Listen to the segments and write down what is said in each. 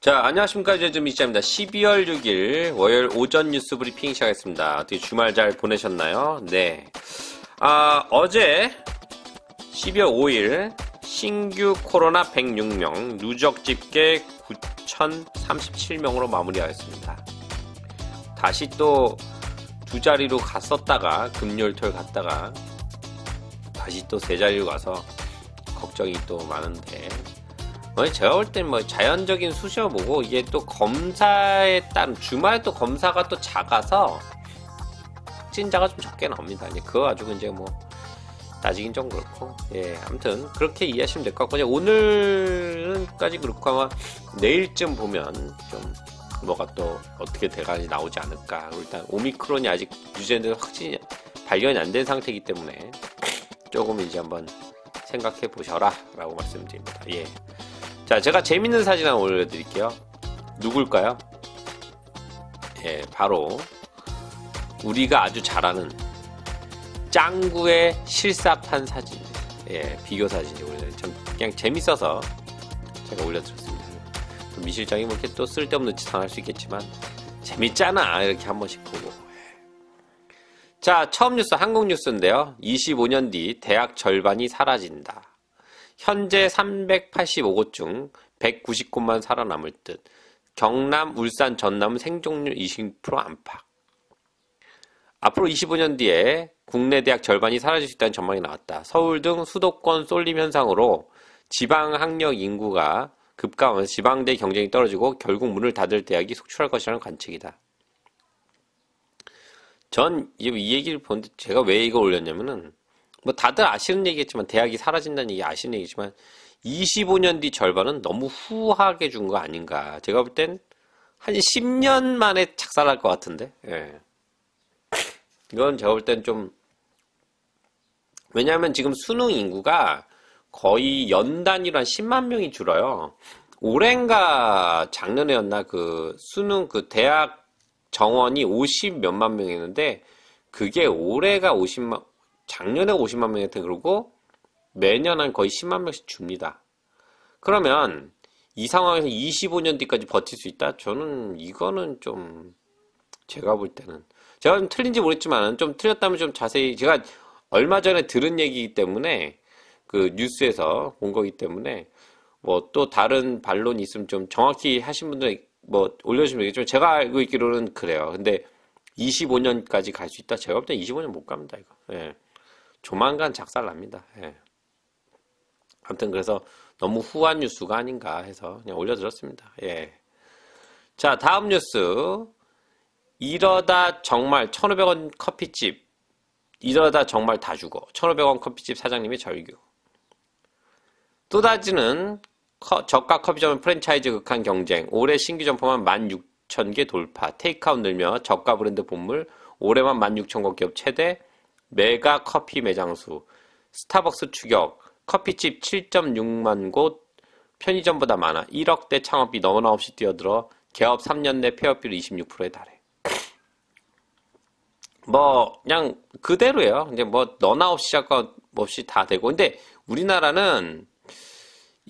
자, 안녕하십니까. 이제 미시입니다. 12월 6일 월요일 오전 뉴스 브리핑 시작하겠습니다. 어떻게 주말 잘 보내셨나요? 네. 어제 12월 5일 신규 코로나 106명, 누적 집계 9,037명으로 마무리하였습니다. 다시 또 두 자리로 갔었다가 금요일 토요일 갔다가 다시 또 세 자리로 가서 걱정이 또 많은데, 제가 볼 땐 자연적인 수시여보고 이게 또 검사에 따른 주말에 또 검사가 또 작아서 확진자가 좀 적게 나옵니다. 이제 그거 가지고 이제 따지긴 좀 그렇고, 아무튼 그렇게 이해하시면 될 것 같고, 오늘까지 그렇고 아마 내일쯤 보면 좀 뭐가 또 어떻게 돼가지 나오지 않을까. 일단 오미크론이 아직 유전자 확진이 발견이 안 된 상태이기 때문에 조금 이제 한번 생각해 보셔라 라고 말씀드립니다. 자, 제가 재밌는 사진 하나 올려드릴게요. 누굴까요? 바로 우리가 아주 잘 아는 짱구의 실사판 사진, 비교 사진이 좀 그냥 재밌어서 제가 올려드렸습니다. 미 실장이 이렇게 또 쓸데없는 짓 할 수 있겠지만 재밌잖아, 이렇게 한 번씩 보고. 자, 처음 뉴스 한국 뉴스인데요. 25년 뒤 대학 절반이 사라진다. 현재 385곳 중 190곳만 살아남을 듯. 경남, 울산, 전남은 생존율 20% 안팎. 앞으로 25년 뒤에 국내 대학 절반이 사라질 수 있다는 전망이 나왔다. 서울 등 수도권 쏠림 현상으로 지방 학력 인구가 급감하면서 지방대 경쟁이 떨어지고 결국 문을 닫을 대학이 속출할 것이라는 관측이다. 전 이 얘기를 보는데 제가 왜 이거 올렸냐면은, 다들 아시는 얘기겠지만 대학이 사라진다는 얘기 아시는 얘기지만 25년 뒤 절반은 너무 후하게 준 거 아닌가. 제가 볼 땐 한 10년 만에 착살할 것 같은데. 이건 제가 볼 땐 좀, 왜냐하면 지금 수능 인구가 거의 연 단위로 한 10만 명이 줄어요. 올해인가 작년에였나 그 수능 그 대학 정원이 50 몇만 명이었는데, 그게 올해가 50만, 작년에 50만 명이었던, 그러고 매년 한 거의 10만 명씩 줍니다. 그러면 이 상황에서 25년 뒤까지 버틸 수 있다? 저는 이거는 좀, 제가 볼 때는, 제가 좀 틀린지 모르겠지만 좀 틀렸다면 좀 자세히, 제가 얼마 전에 들은 얘기이기 때문에, 그 뉴스에서 본 거기 때문에 또 다른 반론이 있으면 좀 정확히 하신 분들 올려주시면 되겠지만, 제가 알고 있기로는 그래요. 근데 25년까지 갈 수 있다? 제가 볼 땐 25년 못 갑니다, 이거. 조만간 작살납니다. 아무튼 그래서 너무 후한 뉴스가 아닌가 해서 그냥 올려드렸습니다. 자, 다음 뉴스. 이러다 정말 1,500원 커피집, 이러다 정말 다 죽어. 1,500원 커피집 사장님의 절규. 쏟아지는 저가 커피점 프랜차이즈 극한 경쟁. 올해 신규 점포만 16,000개 돌파. 테이크아웃 늘며 저가 브랜드 본물. 올해만 16,000곳 기업 최대. 메가 커피 매장수. 스타벅스 추격. 커피집 7.6만 곳. 편의점보다 많아. 1억대 창업비 너무나 없이 뛰어들어 개업 3년 내 폐업비율 26%에 달해. 그냥 그대로예요. 이제 너나 없이 시작과 없이 다 되고. 근데 우리나라는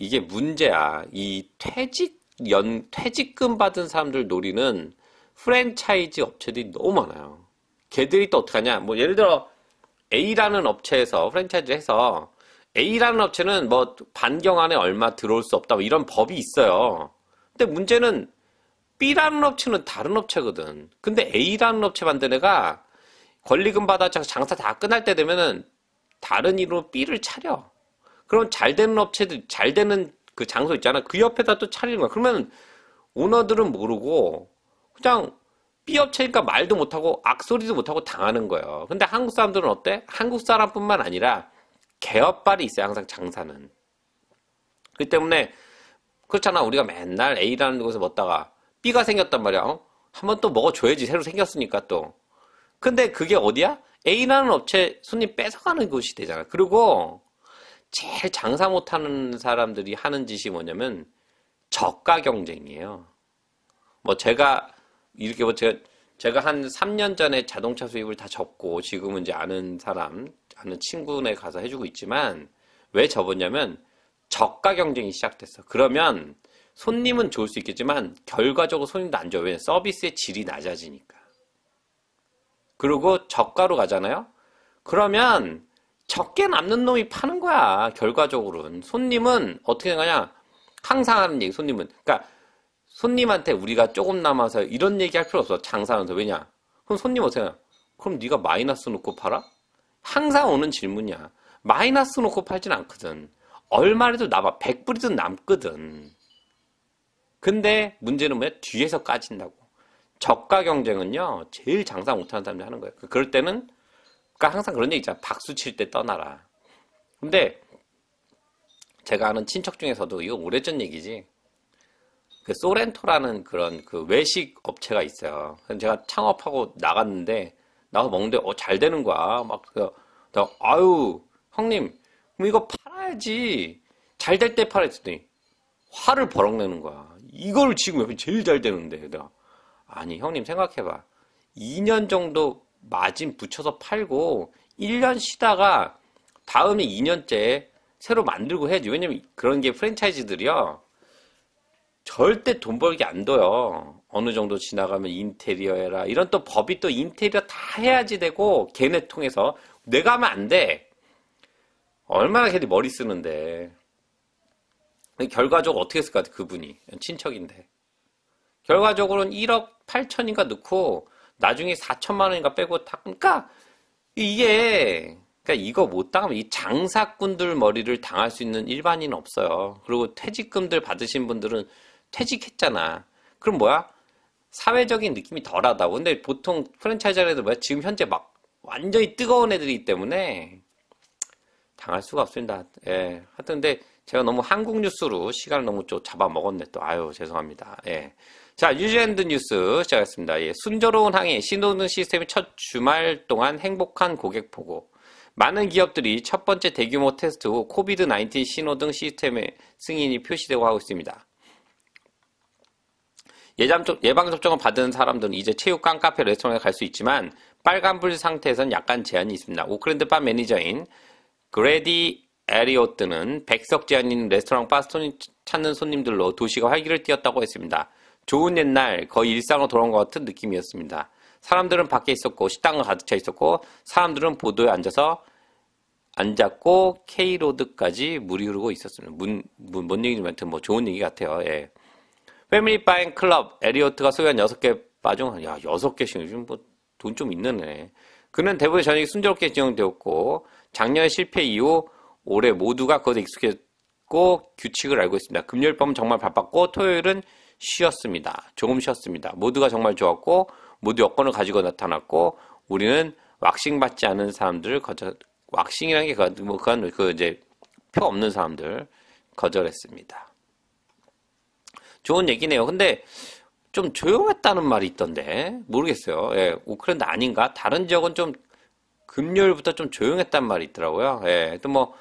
이게 문제야. 이 퇴직금 받은 사람들 노리는 프랜차이즈 업체들이 너무 많아요. 걔들이 또 어떡하냐. 예를 들어 A라는 업체에서 프랜차이즈 해서, A라는 업체는 반경 안에 얼마 들어올 수 없다, 이런 법이 있어요. 근데 문제는 B라는 업체는 다른 업체거든. 근데 A라는 업체 만든 애가 권리금 받아서 장사 다 끝날 때 되면은 다른 이름으로 B를 차려. 그럼 잘 되는 업체들, 잘 되는 그 장소 있잖아. 그 옆에다 또 차리는 거야. 그러면 오너들은 모르고 그냥 B 업체니까 말도 못하고 악소리도 못하고 당하는 거예요. 근데 한국 사람들은 어때? 한국 사람뿐만 아니라 개업발이 있어요. 항상 장사는. 그렇기 때문에 그렇잖아. 우리가 맨날 A라는 곳에서 먹다가 B가 생겼단 말이야. 한번 또 먹어줘야지. 새로 생겼으니까 또. 근데 그게 어디야? A라는 업체 손님 뺏어가는 곳이 되잖아. 그리고 제일 장사 못하는 사람들이 하는 짓이 뭐냐면 저가 경쟁이에요. 제가 이렇게 제가 한 3년 전에 자동차 수입을 다 접고 지금은 이제 아는 친구네 가서 해주고 있지만, 왜 접었냐면 저가 경쟁이 시작됐어. 그러면 손님은 좋을 수 있겠지만 결과적으로 손님도 안 좋아요. 왜냐면 서비스의 질이 낮아지니까. 그리고 저가로 가잖아요. 그러면 적게 남는 놈이 파는 거야. 결과적으로는. 손님은 어떻게 되냐? 항상 하는 얘기. 손님은 그러니까 손님한테 우리가 조금 남아서 이런 얘기 할 필요 없어. 장사하면서. 왜냐? 그럼 손님 어떻게 하냐? 그럼 네가 마이너스 놓고 팔아? 항상 오는 질문이야. 마이너스 놓고 팔진 않거든. 얼마라도 남아. 100불이든 남거든. 근데 문제는 뭐야? 뒤에서 까진다고. 저가 경쟁은요, 제일 장사 못하는 사람들이 하는 거예요. 그럴 때는, 그러니까 항상 그런 얘기 있잖아. 박수 칠 때 떠나라. 근데, 제가 아는 친척 중에서도, 이거 오래전 얘기지. 그 소렌토라는 그런 그 외식 업체가 있어요. 그래서 제가 창업하고 나갔는데, 나가서 먹는데, 잘 되는 거야. 막, 내가, 아유, 형님, 그럼 이거 팔아야지. 잘 될 때 팔았더니, 화를 버럭 내는 거야. 이걸 지금 여기 제일 잘 되는데. 내가, 아니, 형님 생각해봐. 2년 정도 마진 붙여서 팔고, 1년 쉬다가, 다음에 2년째 새로 만들고 해야지. 왜냐면 그런 게 프랜차이즈들이요. 절대 돈 벌기 안 둬요. 어느 정도 지나가면 인테리어 해라. 이런 또 법이 또 인테리어 다 해야지 되고, 걔네 통해서. 내가 하면 안 돼. 얼마나 걔들이 머리 쓰는데. 결과적으로 어떻게 했을 것 같아, 그분이. 친척인데. 결과적으로는 1억 8천인가 넣고, 나중에 4천만 원인가 빼고 다, 그러니까, 그러니까 이거 못 당하면 이 장사꾼들 머리를 당할 수 있는 일반인은 없어요. 그리고 퇴직금들 받으신 분들은 퇴직했잖아. 그럼 뭐야? 사회적인 느낌이 덜하다고. 근데 보통 프랜차이즈라도 뭐야? 지금 현재 막 완전히 뜨거운 애들이기 때문에 당할 수가 없습니다. 예. 하여튼 근데 제가 너무 한국 뉴스로 시간을 너무 좀 잡아먹었네 또. 아유, 죄송합니다. 예. 자, 뉴질랜드 뉴스 시작하겠습니다. 예. 순조로운 항해, 신호등 시스템이 첫 주말 동안 행복한 고객 보고. 많은 기업들이 첫 번째 대규모 테스트 후 코비드-19 신호등 시스템의 승인이 표시되고 하고 있습니다. 예방접종을 받은 사람들은 이제 체육관, 카페, 레스토랑에 갈 수 있지만 빨간불 상태에서는 약간 제한이 있습니다. 오클랜드 바 매니저인 그레디 에리오트는 백석 제한인 레스토랑 바 찾는 손님들로 도시가 활기를 띠었다고 했습니다. 좋은 옛날 거의 일상으로 돌아온 것 같은 느낌이었습니다. 사람들은 밖에 있었고 식당은 가득 차 있었고 사람들은 보도에 앉았고 K로드까지 물이 흐르고 있었습니다. 뭔 얘기인지 뭐 좋은 얘기 같아요. 예. 패밀리 바잉 클럽 에리오트가 소유한 6개 바 중 6개씩 요즘 뭐 돈 좀 있는 애. 그는 대부분 전역이 순조롭게 진행되었고 작년의 실패 이후 올해 모두가 그것에 익숙했고 규칙을 알고 있습니다. 금요일 밤은 정말 바빴고 토요일은 쉬었습니다. 조금 쉬었습니다. 모두가 정말 좋았고 모두 여권을 가지고 나타났고 우리는 왁싱 받지 않은 사람들을 왁싱이라는 게 그건 이제 표 없는 사람들 거절했습니다. 좋은 얘기네요. 근데 좀 조용했다는 말이 있던데 모르겠어요. 예, 오클랜드 아닌가? 다른 지역은 좀 금요일부터 좀 조용했단 말이 있더라고요. 예, 또 뭐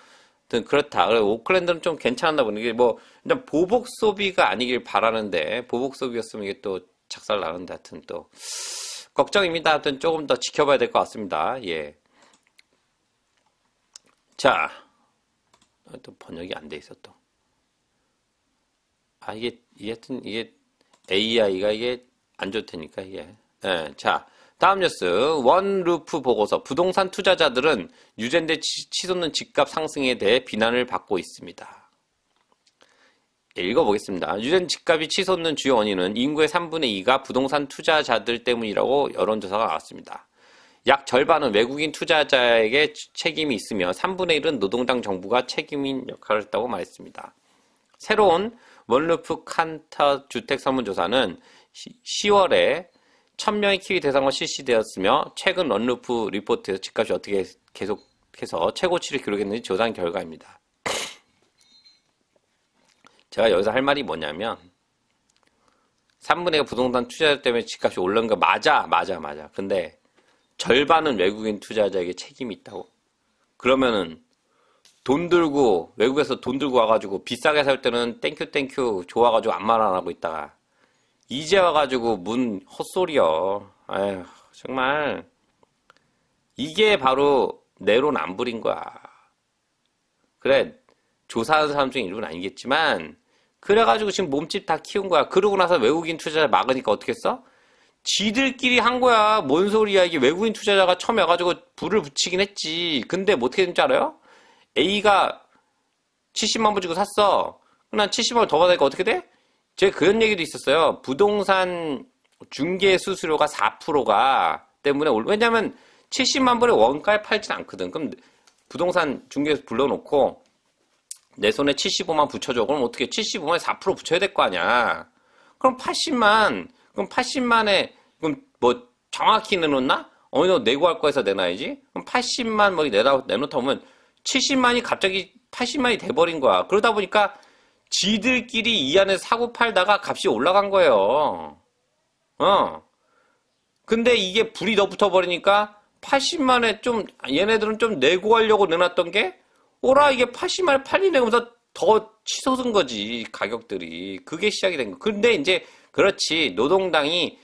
그렇다. 오클랜드는 좀 괜찮나 보네. 이게 뭐 일단 보복 소비가 아니길 바라는데 보복 소비였으면 이게 또 작살 나는데 하여튼 또 걱정입니다. 하여튼 조금 더 지켜봐야 될 것 같습니다. 예. 자, 또 번역이 안 돼 있어 또. 하여튼 이게 AI가 이게 안 좋다니까 이게. 예. 자, 다음 뉴스. 원루프 보고서. 부동산 투자자들은 유전대 치솟는 집값 상승에 대해 비난을 받고 있습니다. 예, 읽어보겠습니다. 유전 집값이 치솟는 주요 원인은 인구의 3분의 2가 부동산 투자자들 때문이라고 여론조사가 나왔습니다. 약 절반은 외국인 투자자에게 책임이 있으며 3분의 1은 노동당 정부가 책임인 역할을 했다고 말했습니다. 새로운 원루프 칸터 주택 설문조사는 10월에 1000명의 키위 대상으로 실시되었으며 최근 원루프 리포트에서 집값이 어떻게 계속해서 최고치를 기록했는지 조사한 결과입니다. 제가 여기서 할 말이 뭐냐면 3분의 1가 부동산 투자자 때문에 집값이 올라온 거 맞아. 근데 절반은 외국인 투자자에게 책임이 있다고. 그러면은 외국에서 돈 들고 와가지고 비싸게 살 때는 땡큐 좋아가지고 아무 말 안 하고 있다가 이제 와가지고 헛소리여. 아휴, 정말. 이게 바로 내로남불인 거야. 그래, 조사하는 사람 중에 일부는 아니겠지만, 그래가지고 지금 몸집 다 키운 거야. 그러고 나서 외국인 투자자 막으니까 어떻게 했어? 지들끼리 한 거야. 뭔 소리야. 이게 외국인 투자자가 처음에 와가지고 불을 붙이긴 했지. 근데 뭐 어떻게 된줄 알아요? A가 70만 불 주고 샀어. 난 70만 불 더 받으니까 어떻게 돼? 제가 그런 얘기도 있었어요. 부동산 중개 수수료가 4%가 때문에 왜냐면 70만 불에 원가에 팔진 않거든. 그럼 부동산 중개에서 불러놓고 내 손에 75만 붙여줘. 그럼 어떻게 75만에 4% 붙여야 될 거 아니야. 그럼 80만. 그럼 80만에 그럼 뭐 정확히 내놓나? 어느 정도 내고 할 거에서 내놔야지. 그럼 80만 뭐 내놓다 보면 70만이 갑자기 80만이 돼버린 거야. 그러다 보니까 지들끼리 이 안에서 사고 팔다가 값이 올라간 거예요. 근데 이게 불이 더 붙어버리니까 80만에 좀 얘네들은 좀 내고 하려고 내놨던 게 오라 이게 80만에 팔리네 하면서 더 치솟은 거지 가격들이. 그게 시작이 된 거. 근데 이제 그렇지 노동당이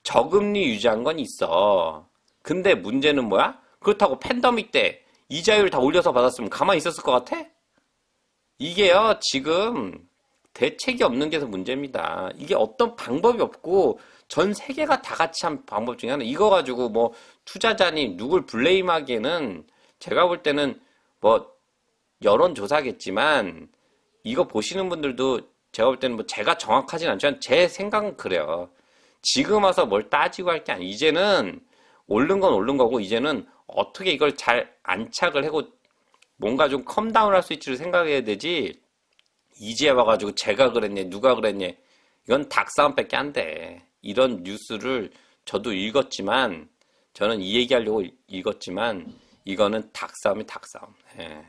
저금리 유지한 건 있어. 근데 문제는 뭐야? 그렇다고 팬데믹 때 이자율 다 올려서 받았으면 가만히 있었을 것 같아? 이게요 지금 대책이 없는 게 문제입니다. 이게 어떤 방법이 없고 전 세계가 다 같이 한 방법 중에 하나. 이거 가지고 뭐 투자자님 누굴 블레임하기에는 제가 볼 때는 뭐 여론조사겠지만 이거 보시는 분들도 제가 볼 때는 뭐 제가 정확하진 않지만 제 생각은 그래요. 지금 와서 뭘 따지고 할 게 아니에요. 이제는 오른 건 오른 거고 이제는 어떻게 이걸 잘 안착을 하고 뭔가 좀 컴다운 할 수 있지를 생각해야 되지. 이제 와가지고 제가 그랬냐 누가 그랬냐 이건 닭싸움밖에 안 돼. 이런 뉴스를 저도 읽었지만 저는 이 얘기하려고 읽었지만 이거는 닭싸움이 닭싸움. 예.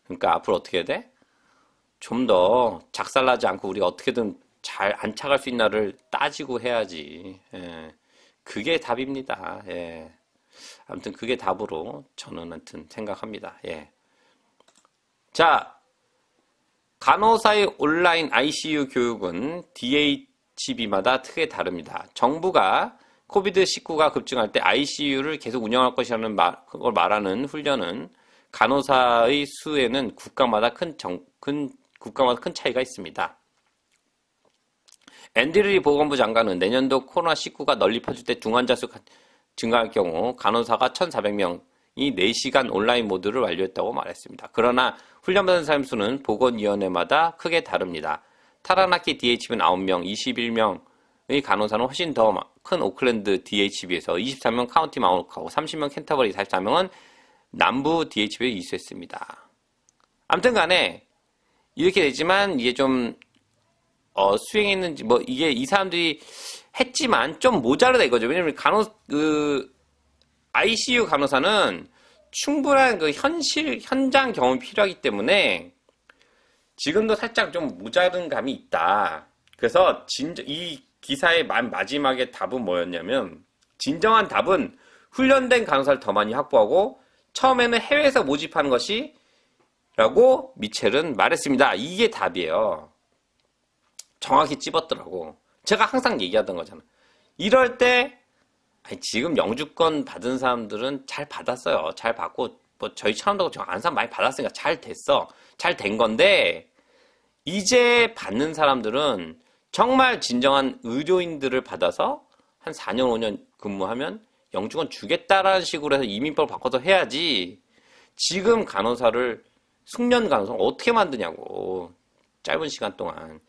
그러니까 앞으로 어떻게 해야 돼? 좀 더 작살나지 않고 우리 어떻게든 잘 안착할 수 있나를 따지고 해야지. 예. 그게 답입니다. 예. 아무튼 그게 답으로 저는 아무튼 생각합니다. 예. 자, 간호사의 온라인 ICU 교육은 DHB마다 크게 다릅니다. 정부가 코비드-19가 급증할 때 ICU를 계속 운영할 것이라는 걸 말하는 훈련은 간호사의 수에는 국가마다 큰 차이가 있습니다. 앤드류 보건부 장관은 내년도 코로나19가 널리 퍼질 때 중환자 수가 증가할 경우 간호사가 1,400명이 4시간 온라인 모드를 완료했다고 말했습니다. 그러나 훈련받은 사람 수는 보건위원회마다 크게 다릅니다. 타라나키 DHB는 9명, 21명의 간호사는 훨씬 더 큰 오클랜드 DHB에서 23명 카운티 마운트하고 30명 캔터버리 44명은 남부 DHB에 이수했습니다. 아무튼 간에 이렇게 되지만 이게 좀 수행했는지 뭐 이게 이 사람들이 했지만 좀 모자르다 이거죠. 왜냐면 ICU 간호사는 충분한 그 현장 경험이 필요하기 때문에 지금도 살짝 좀 모자른 감이 있다. 그래서 이 기사의 마지막에 답은 뭐였냐면 진정한 답은 훈련된 간호사를 더 많이 확보하고 처음에는 해외에서 모집하는 것이 라고 미첼은 말했습니다. 이게 답이에요. 정확히 찝었더라고. 제가 항상 얘기하던 거잖아. 이럴 때 지금 영주권 받은 사람들은 잘 받았어요. 잘 받고 뭐 저희처럼도 안 사람 많이 받았으니까 잘 됐어. 잘 된 건데 이제 받는 사람들은 정말 진정한 의료인들을 받아서 한 4년 5년 근무하면 영주권 주겠다라는 식으로 해서 이민법을 바꿔서 해야지. 지금 간호사를 숙련 간호사 어떻게 만드냐고. 짧은 시간 동안.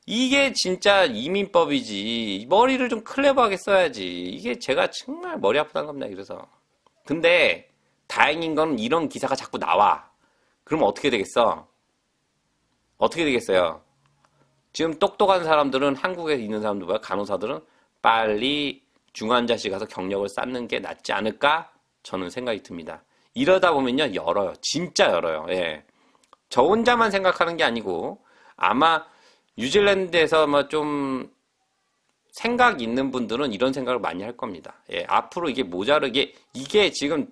이게 진짜 이민법이지. 머리를 좀 클레버하게 써야지. 이게 제가 정말 머리 아프다는 겁니다. 그래서. 근데 다행인 건 이런 기사가 자꾸 나와. 그럼 어떻게 되겠어? 어떻게 되겠어요? 지금 똑똑한 사람들은 한국에 있는 사람들 뭐야? 간호사들은 빨리 중환자실 가서 경력을 쌓는 게 낫지 않을까? 저는 생각이 듭니다. 이러다 보면요. 열어요. 진짜 열어요. 예. 저 혼자만 생각하는 게 아니고 아마 뉴질랜드에서 뭐 좀 생각 있는 분들은 이런 생각을 많이 할 겁니다. 예, 앞으로 이게 모자르게 이게 지금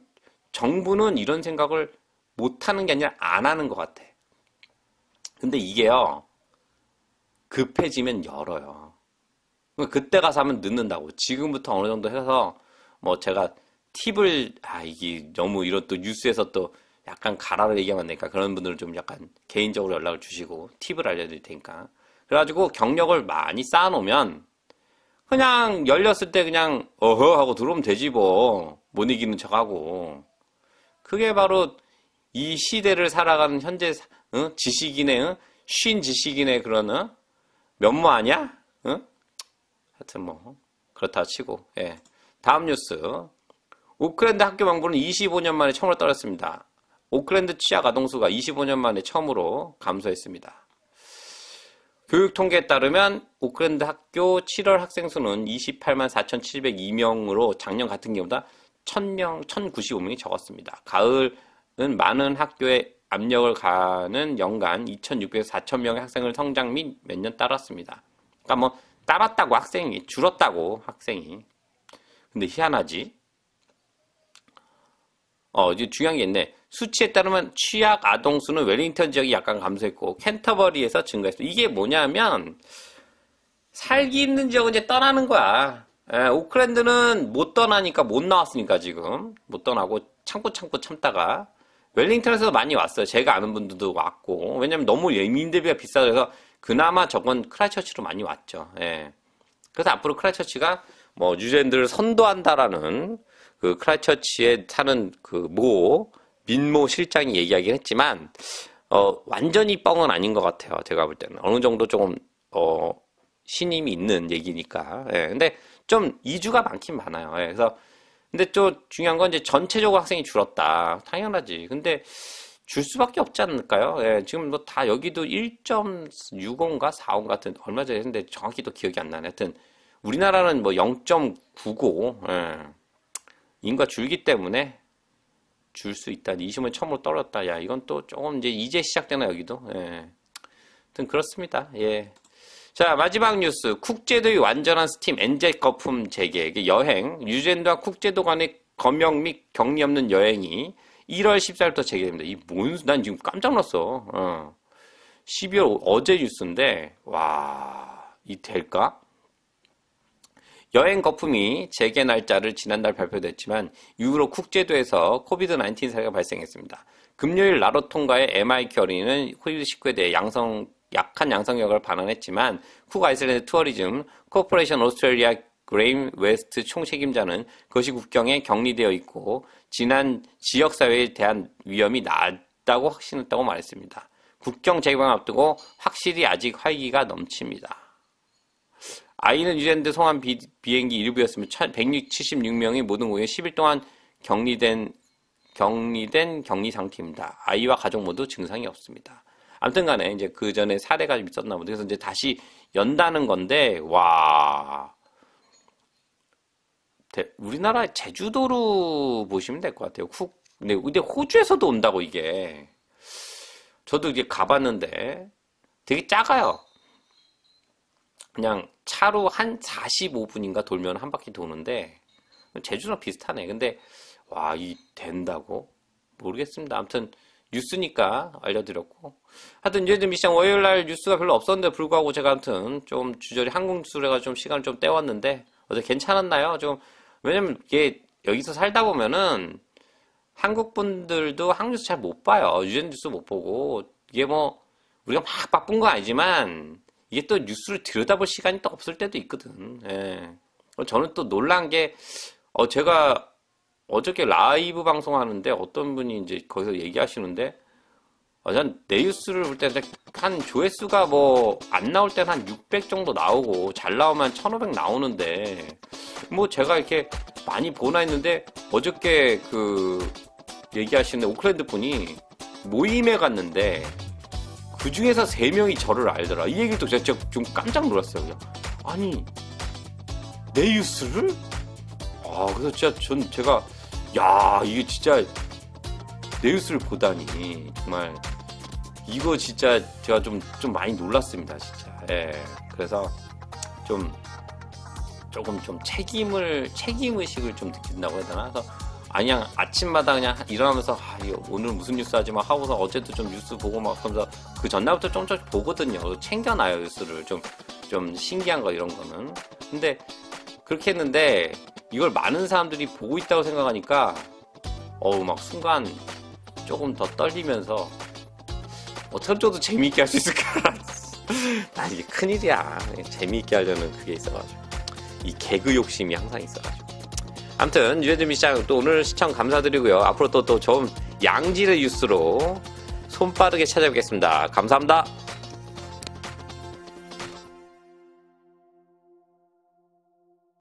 정부는 이런 생각을 못 하는 게 아니라 안 하는 것 같아. 근데 이게요. 급해지면 열어요. 그때 가서 하면 늦는다고. 지금부터 어느 정도 해서 뭐 제가 팁을 이게 너무 이런 또 뉴스에서 또 약간 가라를 얘기하면 안 되니까 그런 분들은 좀 약간 개인적으로 연락을 주시고 팁을 알려드릴 테니까 그래가지고 경력을 많이 쌓아놓으면 그냥 열렸을 때 그냥 어허 하고 들어오면 되지 뭐. 못 이기는 척하고. 그게 바로 이 시대를 살아가는 현재 지식인의 쉰 지식인의 그런 면모 아니야? 하여튼 뭐 그렇다 치고. 예. 다음 뉴스. 오클랜드 학교 방부는 25년 만에 처음으로 떨어졌습니다. 오클랜드 취약 아동수가 25년 만에 처음으로 감소했습니다. 교육 통계에 따르면 오클랜드 학교 7월 학생 수는 28만 4,702명으로 작년 같은 기간보다 1,095명이 적었습니다. 가을은 많은 학교에 압력을 가는 연간 2,600에서 4,000명의 학생을 성장 및 몇 년 따랐습니다. 그러니까 뭐 따랐다고 학생이 줄었다고 학생이. 근데 희한하지? 이제 중요한 게 있네. 수치에 따르면 취약 아동 수는 웰링턴 지역이 약간 감소했고 캔터버리에서 증가했습니다. 이게 뭐냐면 살기 있는 지역은 이제 떠나는 거야. 오클랜드는 못 떠나니까 못 나왔으니까 지금 못 떠나고 참고 참다가 웰링턴에서 많이 왔어요. 제가 아는 분들도 왔고 왜냐면 너무 예민대비가 비싸서 그나마 저건 크라이처치로 많이 왔죠. 예. 그래서 앞으로 크라이처치가 뭐 뉴질랜드를 선도한다라는 그 크라이처치에 사는 그 민모 실장이 얘기하긴 했지만 완전히 뻥은 아닌 것 같아요. 제가 볼 때는 어느 정도 조금 신임이 있는 얘기니까. 예. 근데 좀 이주가 많긴 많아요. 예. 그래서 근데 또 중요한 건 이제 전체적으로 학생이 줄었다. 당연하지. 근데 줄 수밖에 없지 않을까요? 예. 지금 뭐 다 여기도 1.65인가 45 같은 얼마 전에 했는데 정확히 또 기억이 안 나네. 하여튼 우리나라는 뭐 0.95 인구가 줄기 때문에 줄 수 있다. 20년 처음으로 떨어졌다. 야, 이건 또 조금 이제 시작되나 여기도. 예. 하여튼 그렇습니다. 예. 자, 마지막 뉴스. 쿡제도의 완전한 스팀 엔젯 거품 재개. 여행, 뉴질랜드와 쿡제도 간의 검역 및 격리 없는 여행이 1월 14일부터 재개됩니다. 난 지금 깜짝 놀랐어. 12월 어제 뉴스인데, 와, 이 될까? 여행 거품이 재개 날짜를 지난달 발표됐지만 이후로 쿡제도에서 코비드-19 사례가 발생했습니다. 금요일 라로통과의 MIQ 어린이는 코비드-19에 대해 약한 양성역을 반환했지만 쿡 아이슬랜드 투어리즘 코퍼레이션 오스트레일리아 그레임 웨스트 총책임자는 그것이 국경에 격리되어 있고 지난 지역사회에 대한 위험이 낮다고 확신했다고 말했습니다. 국경 재개방을 앞두고 확실히 아직 활기가 넘칩니다. 아이는 뉴질랜드 송환 비행기 일부였으며 176명이 모든 공항에 10일 동안 격리된 격리 상태입니다. 아이와 가족 모두 증상이 없습니다. 아무튼 간에 이제 그 전에 사례가 있었나 보다. 그래서 이제 다시 연다는 건데, 와. 우리나라 제주도로 보시면 될 것 같아요. 근데 호주에서도 온다고 이게. 저도 이제 가봤는데 되게 작아요. 그냥 차로 한 45분인가 돌면 한 바퀴 도는데 제주랑 비슷하네. 근데 와, 된다고? 모르겠습니다. 아무튼 뉴스니까 알려드렸고. 하여튼 이제 미션 월요일날 뉴스가 별로 없었는데 불구하고 제가 아무튼 좀 주저리 한국 뉴스를 해가지고 좀 시간을 좀 때웠는데 어제 괜찮았나요? 좀 왜냐면 이게 여기서 살다 보면은 한국 분들도 한국 뉴스 잘 못 봐요. 유엔 뉴스 못 보고 이게 뭐 우리가 막 바쁜 건 아니지만 이게 또 뉴스를 들여다볼 시간이 또 없을 때도 있거든. 예. 저는 또 놀란 게 제가 어저께 라이브 방송하는데 어떤 분이 이제 거기서 얘기하시는데 전 내 뉴스를 볼 때 한 조회수가 뭐 안 나올 때는 한 600 정도 나오고 잘 나오면 1500 나오는데 뭐 제가 이렇게 많이 보나 했는데 어저께 얘기하시는 오클랜드 분이 모임에 갔는데 그 중에서 3명이 저를 알더라. 이 얘기를 또 제가 좀 깜짝 놀랐어요. 그냥. 아니 내 뉴스를? 그래서 진짜 제가 야, 이게 진짜 내 뉴스를 보다니 정말 이거 진짜 제가 좀 많이 놀랐습니다, 진짜. 예. 그래서 조금 책임의식을 좀 느낀다고 해야 되나? 그래서 그냥 아침마다 그냥 일어나면서 오늘 무슨 뉴스 하지 막 하고서 어제도 좀 뉴스 보고 막 하면서 그 전날부터 좀 보거든요. 챙겨놔요, 뉴스를. 좀 신기한 거 이런 거는. 근데 그렇게 했는데 이걸 많은 사람들이 보고 있다고 생각하니까 막 순간 조금 더 떨리면서 어떻게 좀 더 재미있게 할 수 있을까 난 이게 큰일이야. 재미있게 하려는 그게 있어가지고. 이 개그 욕심이 항상 있어가지고. 아무튼 유해준 시장 또 오늘 시청 감사드리고요. 앞으로 또 좀 양질의 뉴스로 손빠르게 찾아뵙겠습니다. 감사합니다.